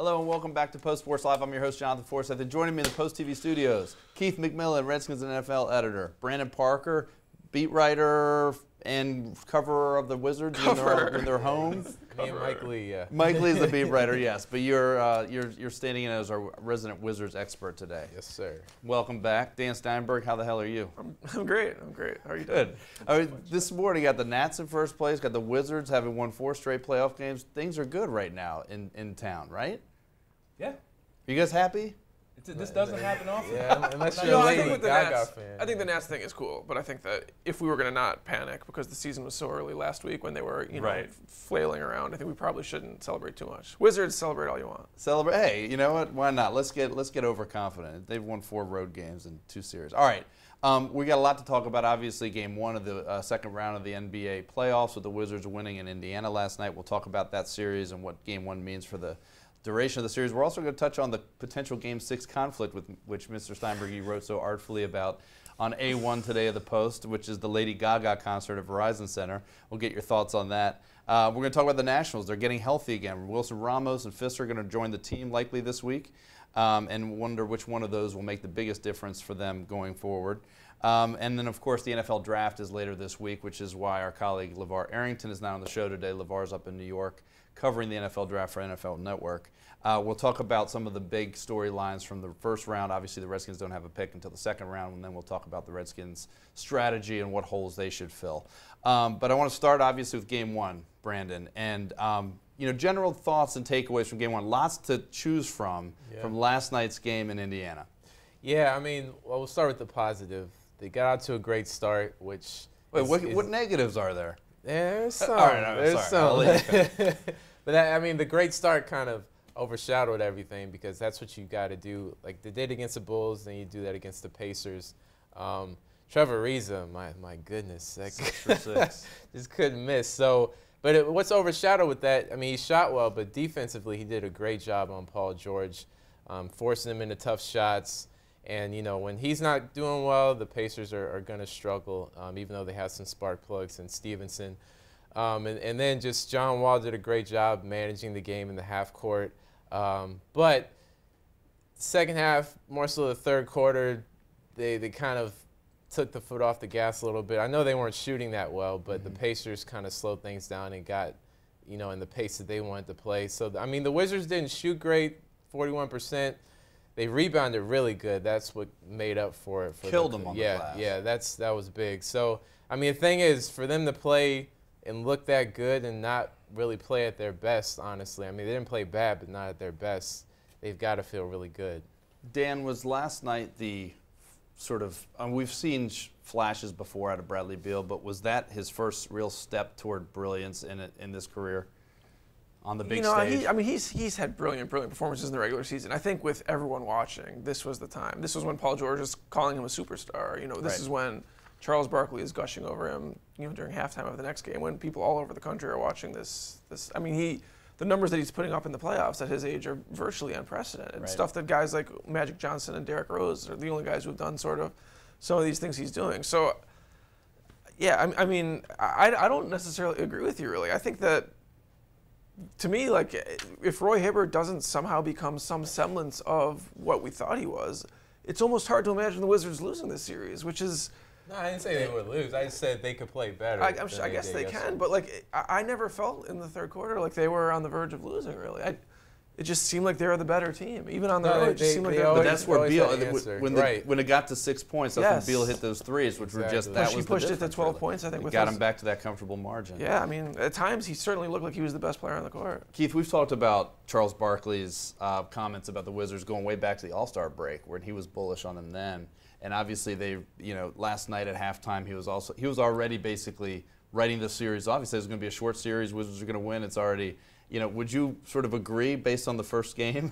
Hello and welcome back to Post Sports Live. I'm your host, Jonathan Forsythe. And joining me in the Post TV studios, Keith McMillan, Redskins and NFL editor, Brandon Parker, beat writer and coverer of the Wizards when they're home. Me and Mike Lee, yeah. Mike Lee is the beat writer, yes, but you're standing in as our resident Wizards expert today. Yes, sir. Welcome back, Dan Steinberg. How the hell are you? I'm great. How are you doing? Good. This morning, got the Nats in first place. Got the Wizards having won 4 straight playoff games. Things are good right now in town, right? Yeah. You guys happy? This doesn't happen often. Yeah, unless you're a Lady Gaga fan. I think the Nats thing is cool, but I think that if we were going to not panic because the season was so early last week when they were, flailing around, I think we probably shouldn't celebrate too much. Wizards, celebrate all you want. Celebrate. Hey, you know what? Why not? Let's get overconfident. They've won 4 road games in 2 series. All right. We got a lot to talk about. Obviously, Game 1 of the second round of the NBA playoffs with the Wizards winning in Indiana last night. We'll talk about that series and what Game 1 means for the duration of the series. We're also going to touch on the potential Game 6 conflict with which Mr. Steinberg you wrote so artfully about on A1 today of the Post, which is the Lady Gaga concert at Verizon Center. We'll get your thoughts on that. We're going to talk about the Nationals. They're getting healthy again. Wilson Ramos and Fister are going to join the team likely this week, and wonder which one of those will make the biggest difference for them going forward. And then, of course, the NFL Draft is later this week, which is why our colleague LeVar Arrington is not on the show today. LeVar's up in New York covering the NFL Draft for NFL Network. We'll talk about some of the big storylines from the first round. Obviously, the Redskins don't have a pick until the second round, and then we'll talk about the Redskins' strategy and what holes they should fill. But I want to start, obviously, with Game 1, Brandon. And, general thoughts and takeaways from Game 1. Lots to choose from last night's game in Indiana. Yeah, we'll start with the positive. They got out to a great start, which... Wait, what negatives are there? There's some. All right, there's sorry. some. But the great start kind of overshadowed everything because that's what you got to do. Like they did against the Bulls, then you do that against the Pacers. Trevor Ariza, my goodness, 6 for 6. just couldn't miss. So, but what's overshadowed with that? He shot well, but defensively he did a great job on Paul George, forcing him into tough shots. And, when he's not doing well, the Pacers are going to struggle, even though they have some spark plugs in Stevenson. And then just John Wall did a great job managing the game in the half court. But second half, more so the third quarter, they kind of took the foot off the gas a little bit. I know they weren't shooting that well, but the Pacers kind of slowed things down and got, in the pace that they wanted to play. So, the Wizards didn't shoot great, 41%. They rebounded really good. That's what made up for it. Killed them on the glass. Yeah, that was big. So, the thing is, for them to play and look that good and not really play at their best, honestly. They didn't play bad, but not at their best. They've got to feel really good. Dan, was last night the sort of we've seen flashes before out of Bradley Beal, but was that his first real step toward brilliance in this career? On the big stage. He's had brilliant performances in the regular season. I think with everyone watching, this was the time. This was when Paul George is calling him a superstar. This is when Charles Barkley is gushing over him. During halftime of the next game, when people all over the country are watching this. The numbers that he's putting up in the playoffs at his age are virtually unprecedented. Right. Stuff that guys like Magic Johnson and Derrick Rose are the only guys who've done sort of some of these things he's doing. So, yeah, I don't necessarily agree with you really. I think that. To me, if Roy Hibbert doesn't somehow become some semblance of what we thought he was, it's almost hard to imagine the Wizards losing this series, which is... No, I didn't say they would lose. I just said they could play better. I guess they can, but I never felt in the third quarter like they were on the verge of losing, really. It just seemed like they were the better team. Even on the road, it just seemed like they were. But that's where Beal, when it got to 6 points, that's when Beal hit those threes, which were just, that was he pushed it to 12 points, I think. Got him back to that comfortable margin. Yeah, at times he certainly looked like he was the best player on the court. Keith, we've talked about Charles Barkley's comments about the Wizards going way back to the All-Star break, where he was bullish on them then. And obviously they, last night at halftime, he was already basically writing the series off. He said it's going to be a short series, Wizards are going to win. It's already... would you sort of agree based on the first game?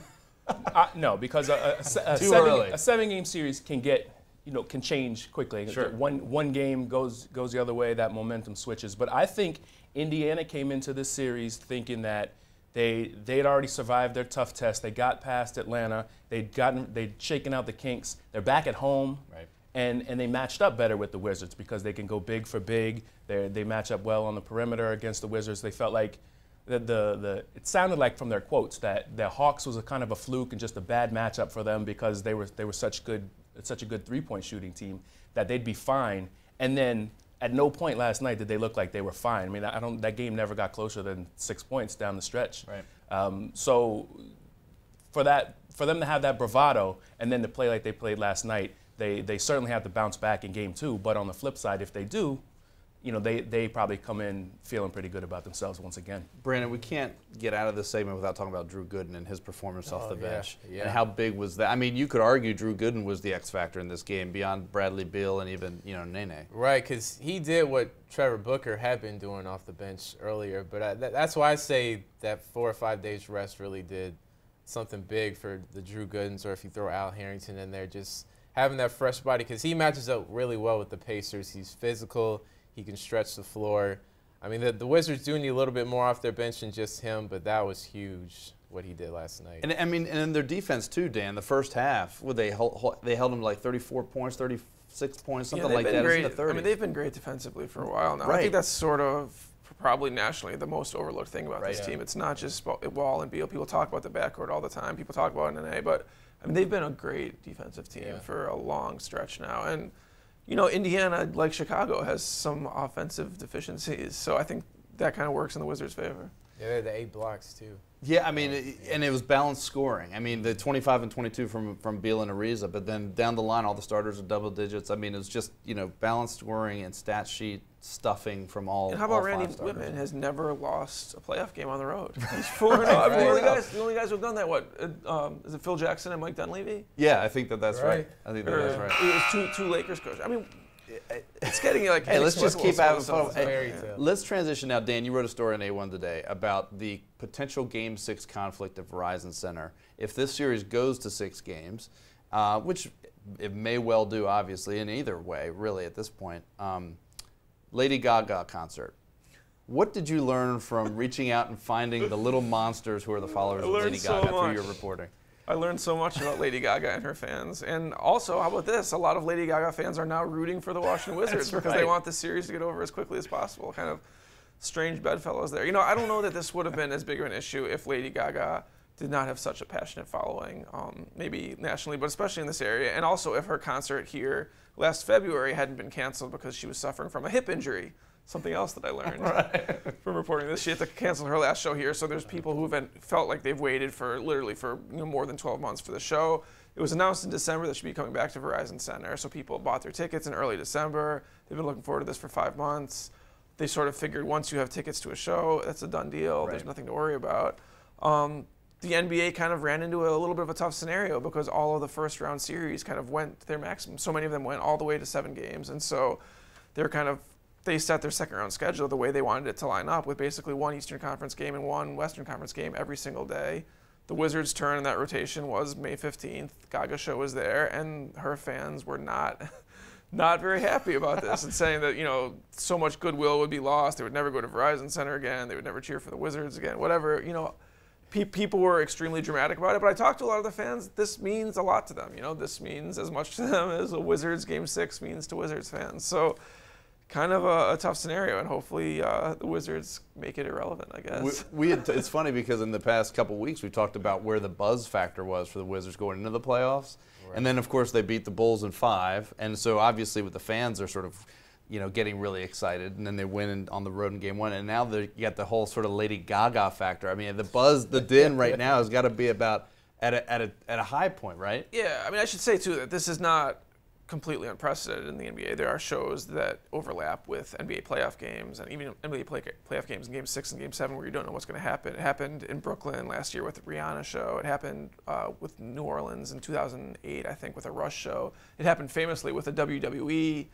No, because a 7-game series can can change quickly. Sure. One game goes the other way, that momentum switches. But I think Indiana came into this series thinking that they'd already survived their tough test. They got past Atlanta. They'd shaken out the kinks. They're back at home. Right. And they matched up better with the Wizards because they can go big for big. They match up well on the perimeter against the Wizards. They felt like it sounded like from their quotes that the Hawks was a kind of a fluke and just a bad matchup for them because they were such a good 3-point shooting team that they'd be fine. And then at no point last night did they look like they were fine. I mean, that game never got closer than 6 points down the stretch. Right. So for them to have that bravado and then to play like they played last night, they certainly have to bounce back in game 2. But on the flip side, if they do, they probably come in feeling pretty good about themselves once again. Brandon, we can't get out of this segment without talking about Drew Gooden and his performance off the bench. Yeah. And how big was that? I mean, you could argue Drew Gooden was the X factor in this game beyond Bradley Beal and even, Nene. Right, because he did what Trevor Booker had been doing off the bench earlier. But that's why I say that 4 or 5 days rest really did something big for the Drew Goodens, or if you throw Al Harrington in there, just having that fresh body, because he matches up really well with the Pacers. He's physical. He can stretch the floor. I mean, the Wizards do need a little bit more off their bench than just him, but that was huge what he did last night. And I mean, and in their defense too, Dan. The first half, they held him to like 34 points, 36 points, something like that. Great. In the 30s. I mean, they've been great defensively for a while now. Right. I think that's sort of probably nationally the most overlooked thing about this Yeah. team. It's not just Wall and Beal. People talk about the backcourt all the time. People talk about NNA, but I mean, they've been a great defensive team for a long stretch now. And Indiana, like Chicago, has some offensive deficiencies. So I think that kind of works in the Wizards' favor. Yeah, they had the 8 blocks, too. Yeah, I mean, and it was balanced scoring. I mean, the 25 and 22 from Beal and Ariza, but then down the line, all the starters are double digits. I mean, it was just, balanced scoring and stat sheet stuffing from all. And how about all Randy 5 starters. Whitman has never lost a playoff game on the road? He's 4-0. I mean, the only guys who've done that, is it Phil Jackson and Mike Dunleavy? Yeah, I think that's right. I think that's Or right. It was two Lakers coaches. I mean, it's getting like. Hey, let's just keep having fun. Hey, Let's transition now. Dan, you wrote a story on A1 today about the potential Game 6 conflict at Verizon Center. If this series goes to 6 games, which it may well do, obviously, in either way, really, at this point, Lady Gaga concert. What did you learn from reaching out and finding the little monsters who are the followers of Lady Gaga through your reporting? I learned so much about Lady Gaga and her fans. And also, how about this? A lot of Lady Gaga fans are now rooting for the Washington Wizards because they want the series to get over as quickly as possible. Kind of strange bedfellows there. I don't know that this would have been as big of an issue if Lady Gaga did not have such a passionate following, maybe nationally, but especially in this area. And also if her concert here last February hadn't been canceled because she was suffering from a hip injury. Something else that I learned from reporting this. She had to cancel her last show here, so there's people who have felt like they've waited for literally for more than 12 months for the show. It was announced in December that she'd be coming back to Verizon Center, so people bought their tickets in early December. They've been looking forward to this for 5 months. They sort of figured once you have tickets to a show, that's a done deal. There's nothing to worry about. The NBA kind of ran into a little bit of a tough scenario because all of the first round series kind of went to their maximum. So many of them went all the way to 7 games, and so they set their second round schedule the way they wanted it to line up, with basically 1 Eastern Conference game and 1 Western Conference game every single day. The Wizards' turn in that rotation was May 15th. Gaga show was there, and her fans were not very happy about this and saying that, so much goodwill would be lost. They would never go to Verizon Center again. They would never cheer for the Wizards again, whatever. People were extremely dramatic about it, but I talked to a lot of the fans. This means a lot to them. This means as much to them as a Wizards Game 6 means to Wizards fans. So kind of a tough scenario, and hopefully the Wizards make it irrelevant, I guess. It's funny because in the past couple weeks we talked about where the buzz factor was for the Wizards going into the playoffs. Right. And then, of course, they beat the Bulls in 5. And so, obviously, with the fans are sort of, getting really excited. And then they win on the road in Game 1. And now you got the whole sort of Lady Gaga factor. I mean, the buzz, the din right now has got to be about at a high point, right? Yeah, I mean, I should say, too, that this is not completely unprecedented in the NBA. There are shows that overlap with NBA playoff games and even NBA playoff games in Game 6 and Game 7 where you don't know what's going to happen. It happened in Brooklyn last year with the Rihanna show. It happened with New Orleans in 2008, I think, with a Rush show. It happened famously with a WWE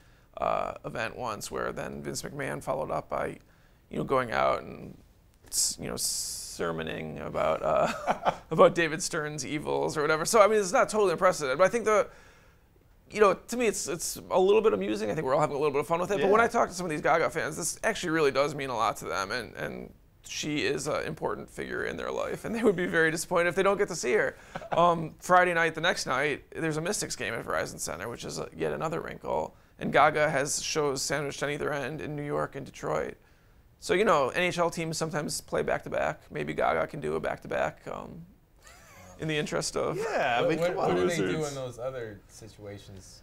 event once, where then Vince McMahon followed up by, going out and, sermoning about David Stern's evils or whatever. So I mean, it's not totally unprecedented, but I think to me, it's a little bit amusing. I think we're all having a little bit of fun with it. Yeah. But when I talk to some of these Gaga fans, this actually really does mean a lot to them, and she is an important figure in their life, and they would be very disappointed if they don't get to see her. Friday night, the next night, there's a Mystics game at Verizon Center, which is yet another wrinkle, and Gaga has shows sandwiched on either end in New York and Detroit. So, you know, NHL teams sometimes play back-to-back. Maybe Gaga can do a back-to-back in the interest of... Yeah, I mean, come on. What do they do in those other situations?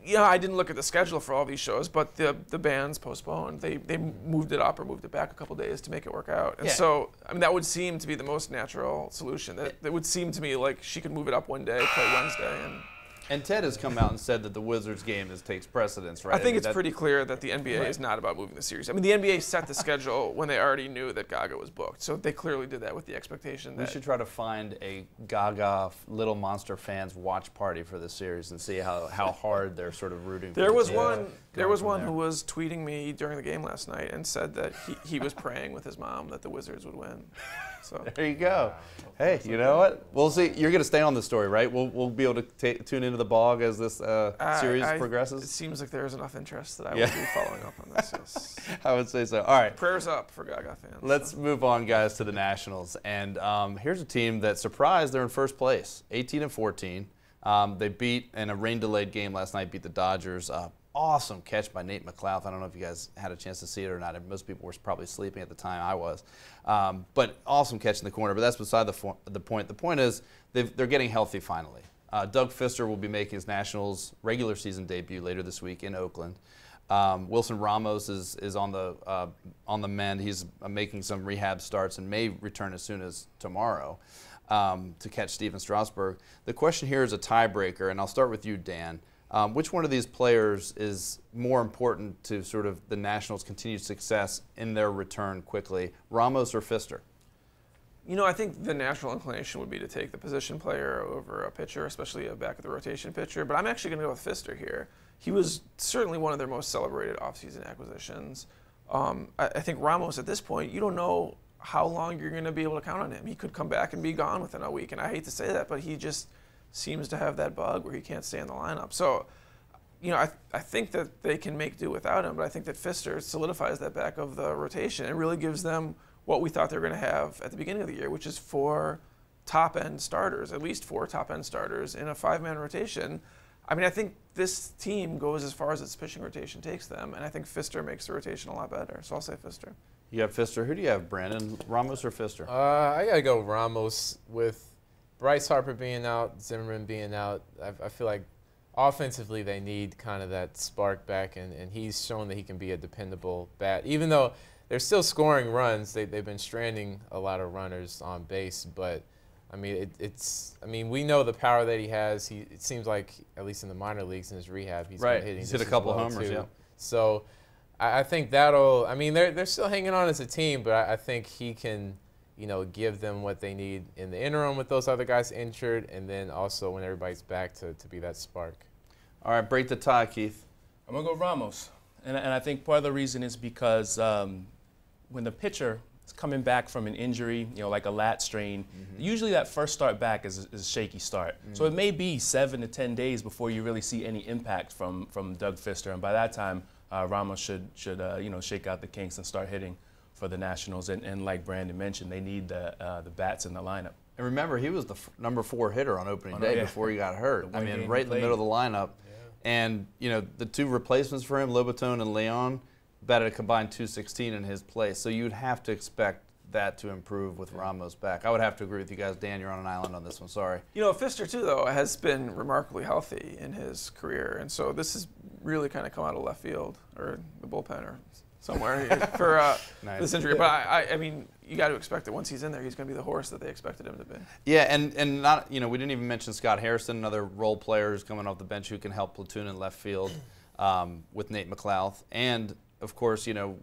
Yeah, I didn't look at the schedule for all these shows, but the bands postponed. They moved it up or moved it back a couple days to make it work out. And so, I mean, that would seem to be the most natural solution. That would seem to me like she could move it up one day, play Wednesday, and Ted has come out and said that the Wizards game takes precedence, right? I think it's pretty clear that the NBA is not about moving the series. I mean, the NBA set the schedule when they already knew that Gaga was booked. So they clearly did that with the expectation that... We should try to find a Gaga Little Monster fans watch party for this series and see how hard they're sort of rooting for There was one who was tweeting me during the game last night and said that he was praying with his mom that the Wizards would win. So there you go. Hey, you know what? We'll see. You're going to stay on the story, right? We'll be able to tune into the bog as this series progresses. It seems like there's enough interest that I will be following up on this. Yes. I would say so. All right. Prayers up for Gaga fans. Let's move on, guys, to the Nationals. And here's a team that surprised. They're in first place, 18-14. They beat, in a rain-delayed game last night, beat the Dodgers. Awesome catch by Nate McMillan. I don't know if you guys had a chance to see it or not. Most people were probably sleeping at the time. I was. But awesome catch in the corner. But that's beside the point. The point is they're getting healthy finally. Doug Fister will be making his Nationals regular season debut later this week in Oakland. Wilson Ramos is on the mend. He's making some rehab starts and may return as soon as tomorrow to catch Steven Strasburg. The question here is a tiebreaker, and I'll start with you, Dan. Which one of these players is more important to sort of the Nationals' continued success in their return quickly, Ramos or Fister? You know, I think the natural inclination would be to take the position player over a pitcher, especially a back-of-the-rotation pitcher, but I'm actually going to go with Fister here. He was certainly one of their most celebrated offseason acquisitions. I think Ramos, at this point, you don't know how long you're going to be able to count on him. He could come back and be gone within a week, and I hate to say that, but he just seems to have that bug where he can't stay in the lineup. So, you know, I think that they can make do without him, but I think that Fister solidifies that back of the rotation and really gives them what we thought they were going to have at the beginning of the year, which is 4 top-end starters, at least 4 top-end starters in a 5-man rotation. I mean, I think this team goes as far as its pitching rotation takes them, and I think Fister makes the rotation a lot better. So I'll say Fister. You have Fister. Who do you have, Brandon? Ramos or Fister? I got to go Ramos with Bryce Harper being out, Zimmerman being out. I feel like offensively they need kind of that spark back, and he's shown that he can be a dependable bat. Even though they're still scoring runs, they've been stranding a lot of runners on base. But I mean, we know the power that he has. It seems like, at least in the minor leagues in his rehab, he's been hitting. He's hit a couple homers, yeah. So I think that'll. I mean, they're still hanging on as a team, but I think he can, you know, give them what they need in the interim with those other guys injured, and then also when everybody's back to be that spark. All right, break the tie, Keith. I'm going to go Ramos. And I think part of the reason is because when the pitcher is coming back from an injury, you know, like a lat strain, usually that first start back is a shaky start. So it may be 7 to 10 days before you really see any impact from Doug Fister. And by that time, Ramos should you know, shake out the kinks and start hitting for the Nationals, and like Brandon mentioned, they need the bats in the lineup. And remember, he was the number 4 hitter on opening day before he got hurt. I mean, right in the middle of the lineup. Yeah. And, you know, the 2 replacements for him, Lobaton and Leon, batted a combined .216 in his place. So you'd have to expect that to improve with Ramos back. I would have to agree with you guys. Dan, you're on an island on this one. Sorry. You know, Fister, too, though, has been remarkably healthy in his career. And so this has really kind of come out of left field, or the bullpen, or somewhere for nice. This injury. But I mean, you got to expect that once he's in there, he's going to be the horse that they expected him to be. Yeah, and not, you know, we didn't even mention Scott Harrison, another role player who's coming off the bench who can help platoon in left field with Nate McMillan. And of course, you know,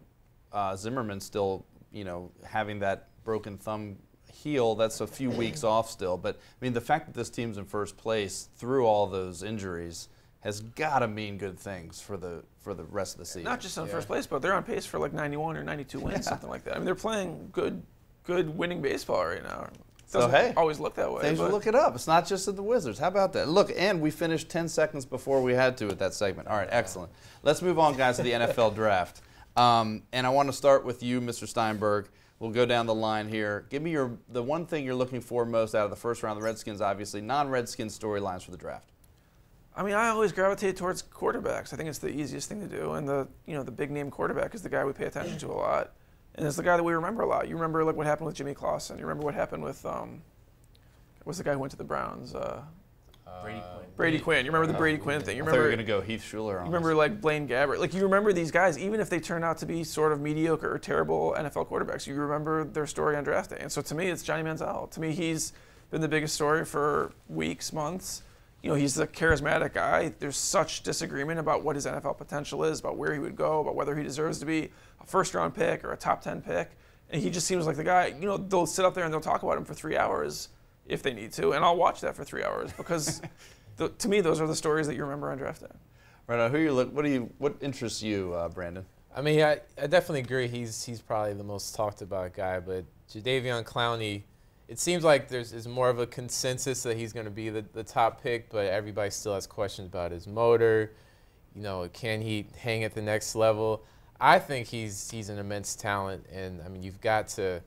Zimmerman still, you know, having that broken thumb heel. That's a few weeks off still. But I mean, the fact that this team's in first place through all those injuries has got to mean good things for the rest of the season. Not just on first place, but they're on pace for like 91 or 92 wins, something like that. I mean, they're playing good winning baseball right now. Doesn't always look that way. Things will look it up. It's not just at the Wizards. How about that? Look, and we finished 10 seconds before we had to with that segment. All right, excellent. Let's move on, guys, to the NFL draft. And I want to start with you, Mr. Steinberg. We'll go down the line here. Give me the one thing you're looking for most out of the first round. The Redskins, obviously, non-Redskins storylines for the draft. I mean, I always gravitate towards quarterbacks. I think it's the easiest thing to do, and the big name quarterback is the guy we pay attention to a lot. And it's the guy that we remember a lot. You remember like what happened with Jimmy Clausen. You remember what happened with what's the guy who went to the Browns? Brady Quinn. Brady Quinn. You remember the Brady Quinn thing? You I thought you remember were going to go Heath Schuler on You remember like Blaine Gabbert. Like you remember these guys, even if they turn out to be sort of mediocre or terrible NFL quarterbacks, you remember their story on draft day. And so to me, it's Johnny Manziel. To me, he's been the biggest story for weeks, months. You know, he's the charismatic guy. There's such disagreement about what his NFL potential is, about where he would go, about whether he deserves to be a first-round pick or a top 10 pick. And he just seems like the guy, you know, they'll sit up there and they'll talk about him for 3 hours if they need to. And I'll watch that for 3 hours because to me, those are the stories that you remember on draft day. Right now, what interests you, Brandon? I mean, I definitely agree. He's probably the most talked about guy, but Jadeveon Clowney, it seems like there's more of a consensus that he's going to be the top pick, but everybody still has questions about his motor. You know, can he hang at the next level? I think he's an immense talent, and I mean, you've got to,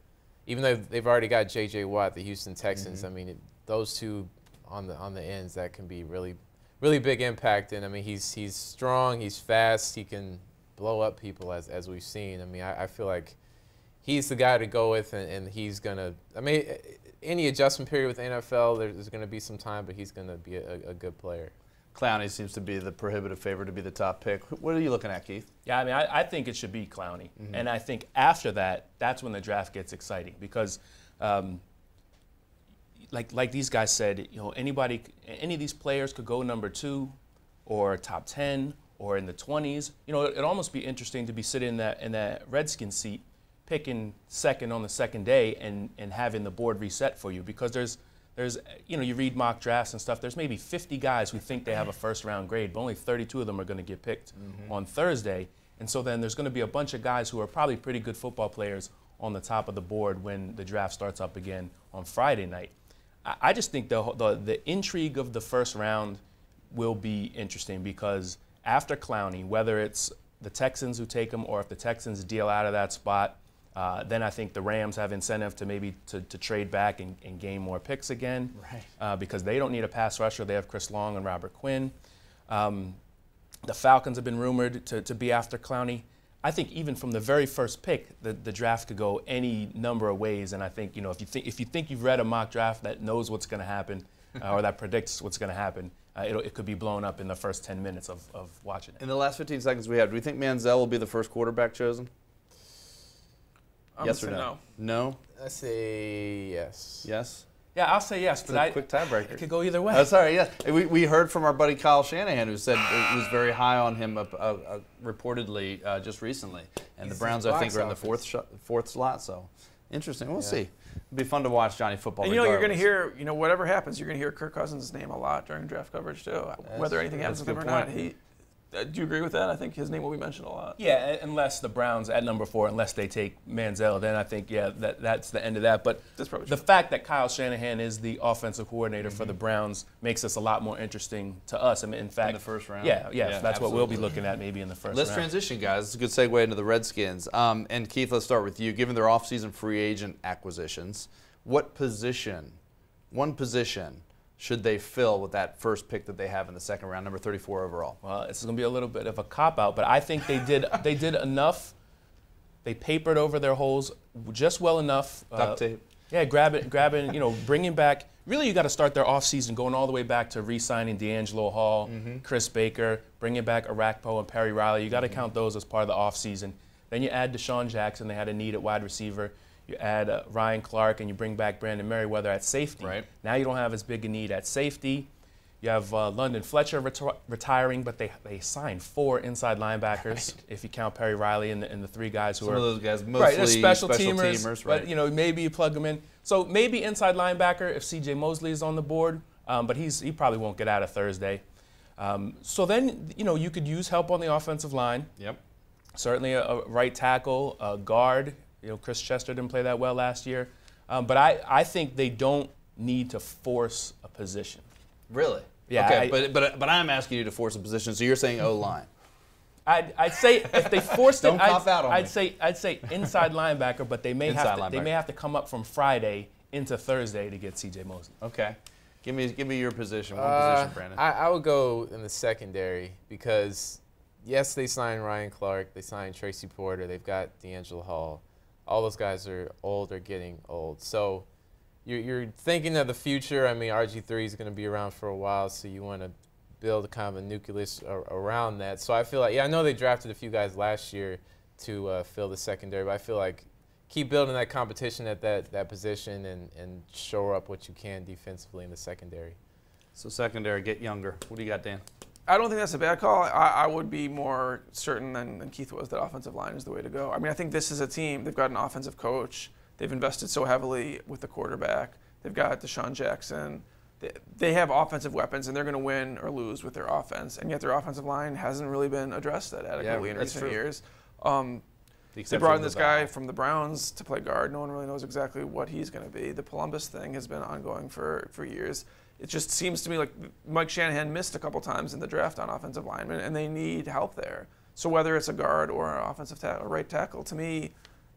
even though they've already got J.J. Watt, the Houston Texans. I mean, those two on the ends, that can be really big impact. And I mean, he's strong, he's fast, he can blow up people as we've seen. I mean, I feel like he's the guy to go with, and he's gonna. I mean, any adjustment period with the NFL, there's gonna be some time, but he's gonna be a good player. Clowney seems to be the prohibitive favorite to be the top pick. What are you looking at, Keith? Yeah, I mean, I think it should be Clowney. And I think after that, that's when the draft gets exciting because, like these guys said, you know, any of these players could go number 2 or top 10 or in the 20s. You know, it'd almost be interesting to be sitting in that Redskins seat, picking second on the second day and having the board reset for you because there's you know, you read mock drafts and stuff, there's maybe 50 guys who think they have a first-round grade, but only 32 of them are going to get picked on Thursday. And so then there's going to be a bunch of guys who are probably pretty good football players on the top of the board when the draft starts up again on Friday night. I just think the intrigue of the first round will be interesting because after Clowney, whether it's the Texans who take him or if the Texans deal out of that spot, then I think the Rams have incentive to maybe to trade back and gain more picks again, because they don't need a pass rusher. They have Chris Long and Robert Quinn. The Falcons have been rumored to be after Clowney. I think even from the very first pick, the draft could go any number of ways. And I think, you know, if you think you've read a mock draft that knows what's going to happen or that predicts what's going to happen, it could be blown up in the first 10 minutes of watching it. In the last 15 seconds we have, do we think Manziel will be the first quarterback chosen? Yes or no? No? I say yes. Yes? Yeah, I'll say yes, but quick tiebreaker. It could go either way. Oh, sorry, yes. We heard from our buddy Kyle Shanahan, who said it was very high on him reportedly just recently. And the Browns, I think, are in the fourth slot, so interesting. We'll see. It'll be fun to watch Johnny football. And you know, you're going to hear, you know, whatever happens, you're going to hear Kirk Cousins' name a lot during draft coverage, too. Whether anything happens with him or not. Do you agree with that? I think his name will be mentioned a lot. Yeah, unless the Browns at number 4, unless they take Manziel, then I think, yeah, that's the end of that. But the fact that Kyle Shanahan is the offensive coordinator for the Browns makes this a lot more interesting to us. I mean, in fact, in the first round. Yeah, that's absolutely what we'll be looking at maybe in the first round. Let's transition, guys. It's a good segue into the Redskins. And Keith, let's start with you. Given their offseason free agent acquisitions, what position, one position, should they fill with that first pick that they have in the second round, number 34 overall? Well, it's going to be a little bit of a cop-out, but I think they did enough. They papered over their holes just well enough. Duct tape. Yeah, grabbing, you know, bringing back. Really, you got to start their offseason going all the way back to re-signing D'Angelo Hall, Chris Baker, bringing back Arakpo and Perry Riley. You got to count those as part of the offseason. Then you add Deshaun Jackson. They had a need at wide receiver. You add Ryan Clark, and you bring back Brandon Merriweather at safety. Right. Now you don't have as big a need at safety. You have London Fletcher retiring, but they signed 4 inside linebackers, if you count Perry Riley and the 3 guys who Some are of those guys mostly they're special teamers, right. But you know, maybe you plug them in. So maybe inside linebacker if C.J. Mosley is on the board, but he probably won't get out of Thursday. So then, you know, you could use help on the offensive line. Yep. Certainly a right tackle, a guard. You know, Chris Chester didn't play that well last year. But I think they don't need to force a position. Really? Yeah. Okay, but I'm asking you to force a position, so you're saying O-line. I'd say if they forced it, I'd say inside linebacker, but they may have to come up from Friday into Thursday to get C.J. Mosley. Okay. Give me your position. One position, Brandon. I would go in the secondary because, yes, they signed Ryan Clark. They signed Tracy Porter. They've got D'Angelo Hall. all those guys are old or getting old. So you're thinking of the future. I mean, RG3 is going to be around for a while, so you want to build kind of a nucleus around that. So I feel like, yeah, I know they drafted a few guys last year to fill the secondary, but I feel like keep building that competition at that position and shore up what you can defensively in the secondary. So secondary, get younger. What do you got, Dan? I don't think that's a bad call. I would be more certain than Keith was that offensive line is the way to go. I mean, I think this is a team. They've got an offensive coach. They've invested so heavily with the quarterback. They've got Deshaun Jackson. They have offensive weapons, and they're going to win or lose with their offense. And yet their offensive line hasn't really been addressed that adequately in recent years. They brought in this guy from the Browns to play guard. No one really knows exactly what he's going to be. The Columbus thing has been ongoing for years. It just seems to me like Mike Shanahan missed a couple times in the draft on offensive linemen, and they need help there. So whether it's a guard or an offensive tackle, right tackle, to me,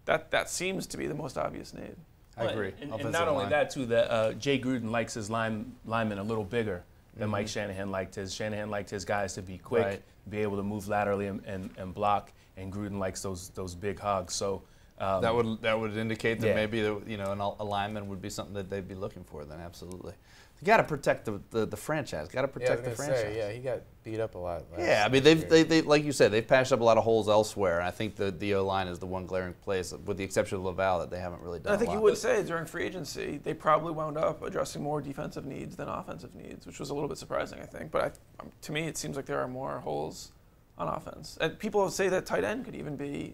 that seems to be the most obvious need. I agree. And not only that, too, that Jay Gruden likes his linemen a little bigger than Mike Shanahan liked his. Shanahan liked his guys to be quick, be able to move laterally and block, and Gruden likes those big hogs. So that would indicate that maybe a lineman would be something that they'd be looking for. Then absolutely. You got to protect the franchise. Got to protect the franchise. Yeah, he got beat up a lot. Yeah, I mean they like you said, they've patched up a lot of holes elsewhere, and I think the O-line is the one glaring place, with the exception of Laval, that they haven't really done. I think you would say during free agency they probably wound up addressing more defensive needs than offensive needs, which was a little bit surprising, I think. But to me, it seems like there are more holes on offense. And people say that tight end could even be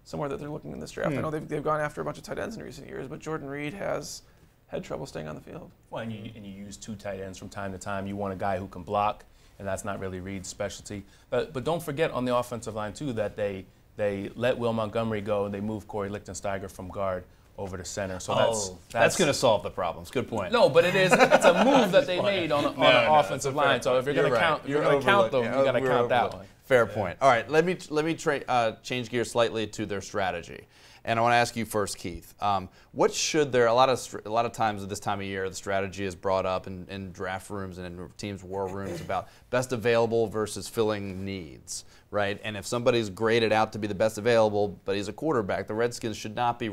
somewhere that they're looking in this draft. I know they've gone after a bunch of tight ends in recent years, but Jordan Reed has had trouble staying on the field. Well, and you use two tight ends from time to time. You want a guy who can block, and that's not really Reed's specialty. But don't forget on the offensive line, too, that they let Will Montgomery go, and they moved Corey Lichtensteiger from guard over to center. So that's going to solve the problems. Good point. No, but it's a move that they made on an offensive line. So if you're going to count, them, you got to count that one. Fair point. All right, let me change gears slightly to their strategy. And I want to ask you first, Keith. What should a lot of times at this time of year, the strategy is brought up in draft rooms and in teams' war rooms about best available versus filling needs, right? And if somebody's graded out to be the best available, but he's a quarterback, the Redskins should not be,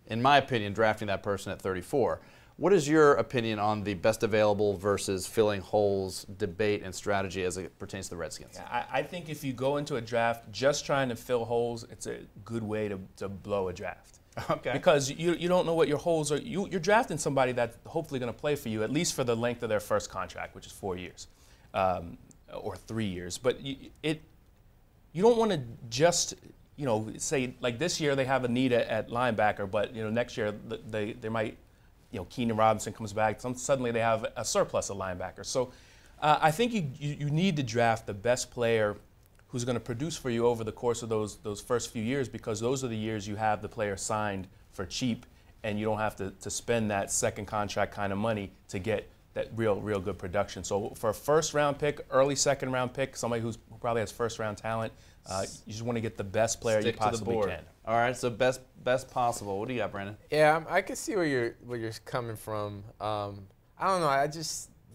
in my opinion, drafting that person at 34. What is your opinion on the best available versus filling holes debate and strategy as it pertains to the Redskins? Yeah, I think if you go into a draft just trying to fill holes, it's a good way to blow a draft. Okay. Because you don't know what your holes are. You're drafting somebody that's hopefully going to play for you, at least for the length of their first contract, which is 4 years or 3 years. But you don't want to just say, like this year they have a need at linebacker, but next year they might. Keenan Robinson comes back. Suddenly they have a surplus of linebackers. So I think you need to draft the best player who's going to produce for you over the course of those first few years, because those are the years you have the player signed for cheap, and you don't have to spend that second contract kind of money to get that real good production. So for a first-round pick, early second-round pick, somebody who probably has first-round talent, you just want to get the best player you possibly can. All right, so best possible. What do you got, Brandon? Yeah, I can see where you're coming from. I don't know. The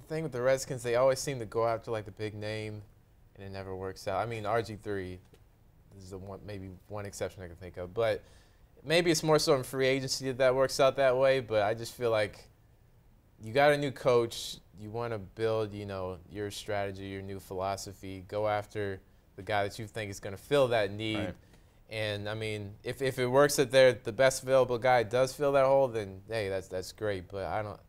thing with the Redskins, they always seem to go after like the big name, and it never works out. I mean, RG3 is maybe one exception I can think of, but maybe it's more so in free agency that works out that way. But I just feel like you got a new coach. You want to build, your strategy, your new philosophy. Go after the guy that you think is going to fill that need. Right. And I mean, if it works that the best available guy does fill that hole, then hey, that's great. But I don't.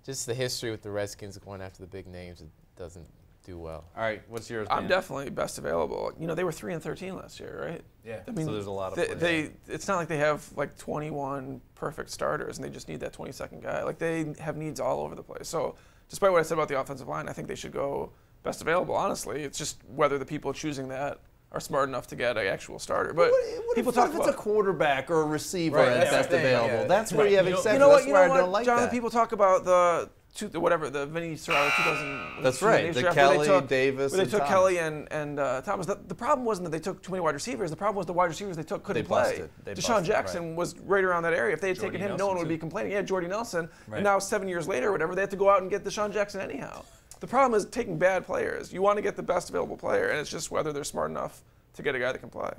Just the history with the Redskins going after the big names, it doesn't do well. All right, what's yours? I'm definitely best available. They were 3-13 last year, right? Yeah. I mean, so there's a lot of players. It's not like they have like 21 perfect starters and they just need that 22nd guy. Like they have needs all over the place. So despite what I said about the offensive line, I think they should go best available. Honestly, it's just whether the people choosing that are smart enough to get an actual starter. But people talk about it's a quarterback or a receiver at best available. Yeah. That's where you have exceptions. That's why I don't like Jonathan, that. people talk about the Vinny Serrano 2000. That's right. The Kelly, Davis, where they took Thomas. Kelly and Thomas. The problem wasn't that they took too many wide receivers. The problem was the wide receivers they took couldn't play. Deshaun Jackson was right around that area. If they had taken him, no one would be complaining. Yeah, Jordy Nelson. Right. And now 7 years later or whatever, they had to go out and get Deshaun Jackson anyhow. The problem is taking bad players. You want to get the best available player, and it's just whether they're smart enough to get a guy that can play.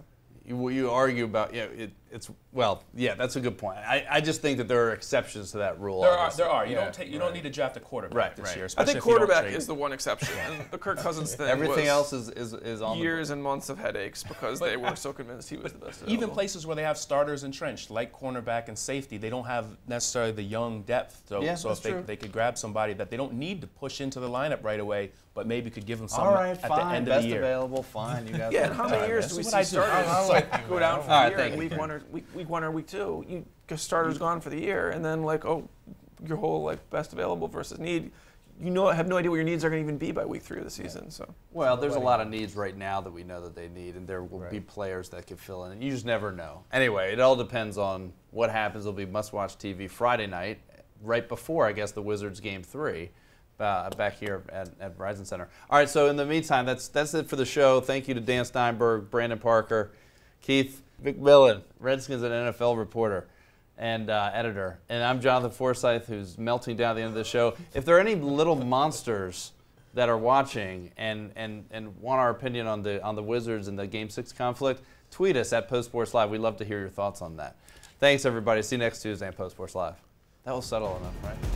you argue about, it's well, yeah, that's a good point. I just think that there are exceptions to that rule. There are. You don't need to draft a quarterback this year. I think especially if you don't quarterback trade. is the one exception. And the Kirk Cousins thing Everything was else is on years and months of headaches because they were so convinced he was the best. Even places where they have starters entrenched, like cornerback and safety, they don't have necessarily the young depth. So if they could grab somebody that they don't need to push into the lineup right away, but maybe could give them something at the end of the year. Best available, fine. You guys and how many years do we see starters go down for the year in week 1 or week 2? Starters gone for the year, and then your whole best available versus need. Have no idea what your needs are going to even be by week 3 of the season. So well, there's a lot of needs right now that we know that they need, and there will be players that could fill in, and you just never know. Anyway, it all depends on what happens. It'll be must-watch TV Friday night, right before I guess the Wizards game 3. Back here at Verizon Center. All right, so in the meantime, that's it for the show. Thank you to Dan Steinberg, Brandon Parker, Keith McMillan, Redskins and NFL reporter and editor. And I'm Jonathan Forsythe, who's melting down at the end of the show. If there are any little monsters that are watching and want our opinion on the Wizards and the Game 6 conflict, tweet us at Post Sports Live. We'd love to hear your thoughts on that. Thanks, everybody. See you next Tuesday on Post Sports Live. That was subtle enough, right?